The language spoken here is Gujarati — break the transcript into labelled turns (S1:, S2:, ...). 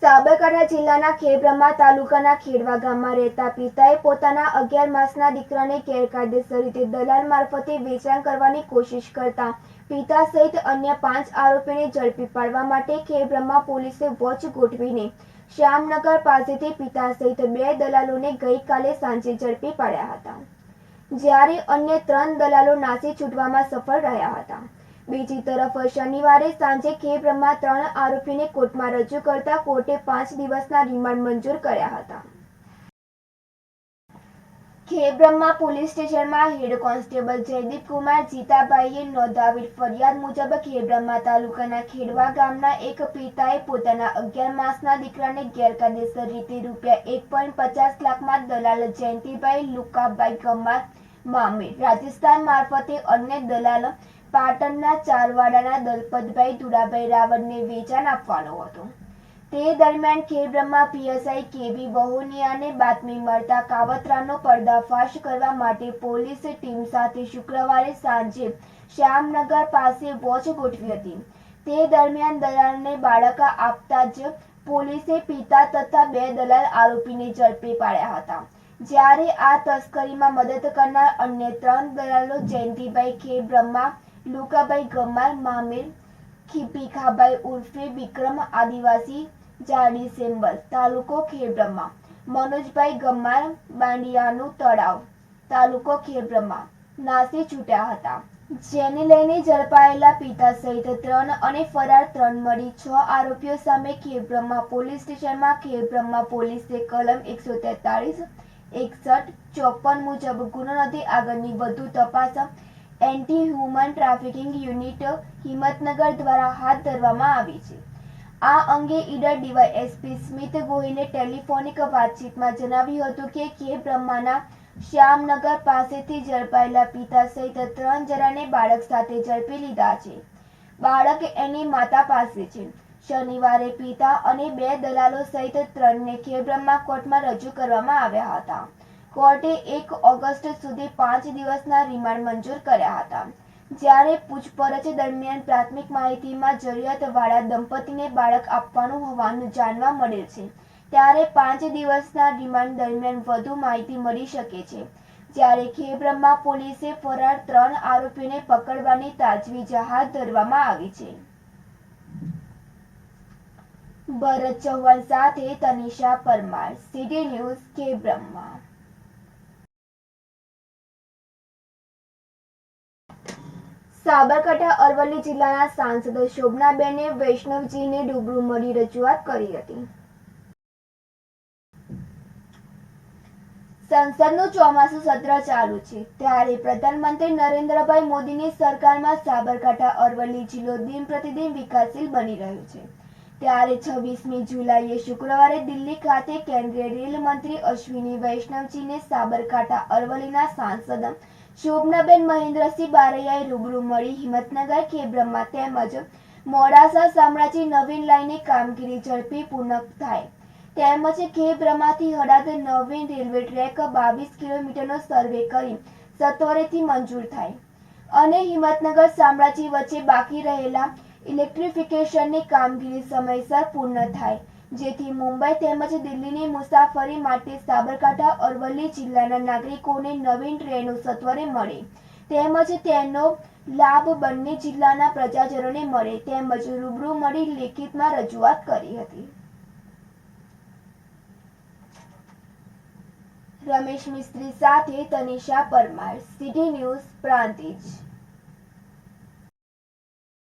S1: સાબરકાંઠા જિલ્લાના ખેડબ્રહ્મા તાલુકાના ખેડવા ગામમાં રહેતા પિતાએ પોતાના 11 માસના દીકરાને ગેરકાયદેસર રીતે દલાલ મારફતે વેચાણ કરવાની કોશિશ કરતા પિતા સહિત અન્ય 5 આરોપીને ઝડપી પાડવા માટે ખેડબ્રહ્મા પોલીસે વોચ ગોઠવીને શ્યામનગર પાસેથી પિતા સહિત 2 દલાલોને ગઈકાલે સાંજે ઝડપી પાડ્યા હતા, જ્યારે અન્ય 3 દલાલો નાસી છૂટવામાં સફળ રહ્યા હતા। બીજી તરફ શનિવારે સાંજે ખેડબ્રહ્મા 3 આરોપીને કોર્ટમાં રજૂ કરતા કોર્ટે 5 દિવસના રિમાન્ડ મંજૂર કર્યા હતા। ખેડબ્રહ્મા પોલીસ સ્ટેશનમાં હેડ કોન્સ્ટેબલ જયદીપ કુમાર જીતાભાઈએ નોંધાવેલ ફરિયાદ મુજબ ખેડબ્રહ્મા તાલુકાના ખેડવા ગામના એક પિતાએ પોતાના 11 માસના દીકરાને ગેરકાયદેસર રીતે ₹1.50 લાખમાં દલાલ જયંતિભાઈ લુકાભાઈ ગમાર મામે રાજસ્થાન મારફતે અન્ય દલાલ પાટણના ચારવાડાના દલપતભાઈ ધુડાભાઈ રાવળને વેચાણ આપવાનો હતો। તે દરમિયાન ખેડબ્રહ્મા પીએસઆઈ કેવી વહોનિયાને બાતમી મળતા કાવતરાનો પર્દાફાશ કરવા માટે પોલીસ ટીમ સાથે શુક્રવારે સાંજે શ્યામનગર પાસે વોચ ગોઠવી હતી। તે દરમિયાન દલાલને બાળક આપતા જ પોલીસે પિતા તથા 2 દલાલ આરોપીને ઝડપી પાડ્યા હતા, જ્યારે આ તસ્કરીમાં મદદ કરનાર અન્ય 3 દલાલો જયંતિભાઈ ખેડબ્રહ્મા, લુકાભાઈ ગમાર મામેર, ભીખાભાઈ ઉર્ફે વિક્રમ આદિવાસી જાડી સેમ્બલ તાલુકો ખેડબ્રહ્મા, મનોજભાઈ ગમાર બાંડિયાનું તળાવ તાલુકો ખેડબ્રહ્મા નાસી છૂટ્યા હતા, જેને લઈને ઝડપાયેલા પિતા સહિત 3 અને ફરાર 3 મળી 6 આરોપીઓ સામે ખેડબ્રહ્મા પોલીસ સ્ટેશનમાં ખેડબ્રહ્મા પોલીસે કલમ 143, 61, 54 મુજબ ગુનો નોંધી આગળની વધુ તપાસ anti human trafficking unit Himmatnagar દ્વારા હાથ ધરવામાં આવી છે। આ અંગે ઈડર ડીવાયએસપી સ્મિત ગોહિલે ટેલિફોનિક વાતચીતમાં જણાવ્યું હતું કે ખેડબ્રહ્માના શ્યામનગર પાસેથી ઝડપાયેલા પિતા સહિત 3 જણાને બાળક સાથે ઝડપી લીધા છે। બાળક એની માતા પાસે છે। શનિવારે પિતા અને 2 દલાલો સહિત 3ને ખેડબ્રહ્મા કોર્ટમાં રજૂ કરવામાં આવ્યા હતા। કોર્ટે 1 ઓગસ્ટ સુધી 5 દિવસના રિમાન્ડ મંજૂર કર્યા હતા, જ્યારે પૂછપરછ દરમિયાન પ્રાથમિક માહિતીમાં જરૂરિયાતવાળા દંપતીને બાળક આપવાનું હોવાનું જાણવા મળેલ છે, ત્યારે 5 દિવસના રિમાન્ડ દરમિયાન વધુ માહિતી મળી શકે છે, જ્યારે ખેડબ્રહ્મા પોલીસે ફરાર 3 આરોપીને પકડવાની તાજવીજ હાથ ધરવામાં આવી છે। ભરત ચૌહાણ સાથે તનિષા પરમાર, સિટી ન્યૂઝ, ખેડબ્રહ્મા। સાબરકાંઠા અરવલ્લી જિલ્લાના સાંસદ શોભનાબેને વૈષ્ણવજીને રૂબરૂ મળી રજૂઆત કરી હતી। સંસદનું ચોમાસું સત્ર ચાલુ છે, ત્યારે પ્રધાનમંત્રી નરેન્દ્રભાઈ મોદીની સરકારમાં સાબરકાંઠા અરવલ્લી જિલ્લો દિન પ્રતિદિન વિકાસશીલ બની રહ્યો છે। ત્યારે 26મી જુલાઈએ શુક્રવારે દિલ્હી ખાતે કેન્દ્રીય રેલ મંત્રી અશ્વિની વૈષ્ણવજીને સાબરકાંઠા અરવલ્લીના સાંસદ શોભનાબેન મહેન્દ્રસિંહ બારૈયાએ રૂબરૂ મળી હિંમતનગર, ખેડબ્રહ્મા તેમજ મોડાસા શામળાજી નવીન લાઇનની કામગીરી ઝડપી પૂર્ણ થાય તેમજ ખેડબ્રહ્માથી હળાદ નવીન રેલવે ટ્રેક 22 કિલોમીટરનો સર્વે કરી સત્વરેથી મંજૂર થાય અને હિંમતનગર શામળાજી વચ્ચે બાકી રહેલા ઇલેક્ટ્રિફિકેશનની કામગીરી સમયસર પૂર્ણ થાય, જેથી મુંબઈ તેમજ દિલ્હીની મુસાફરી માટે સાબરકાંઠા અરવલ્લી જિલ્લાના નાગરિકોને નવીન ટ્રેનો સત્વરે મળે તેમજ તેનો લાભ બંને જિલ્લાના પ્રજાજનોને મળે તેમજ રૂબરૂ મળી લેખિતમાં રજૂઆત કરી હતી। રમેશ મિસ્ત્રી સાથે તનિષા પરમાર, સિટી ન્યૂઝ, પ્રાંતિજ।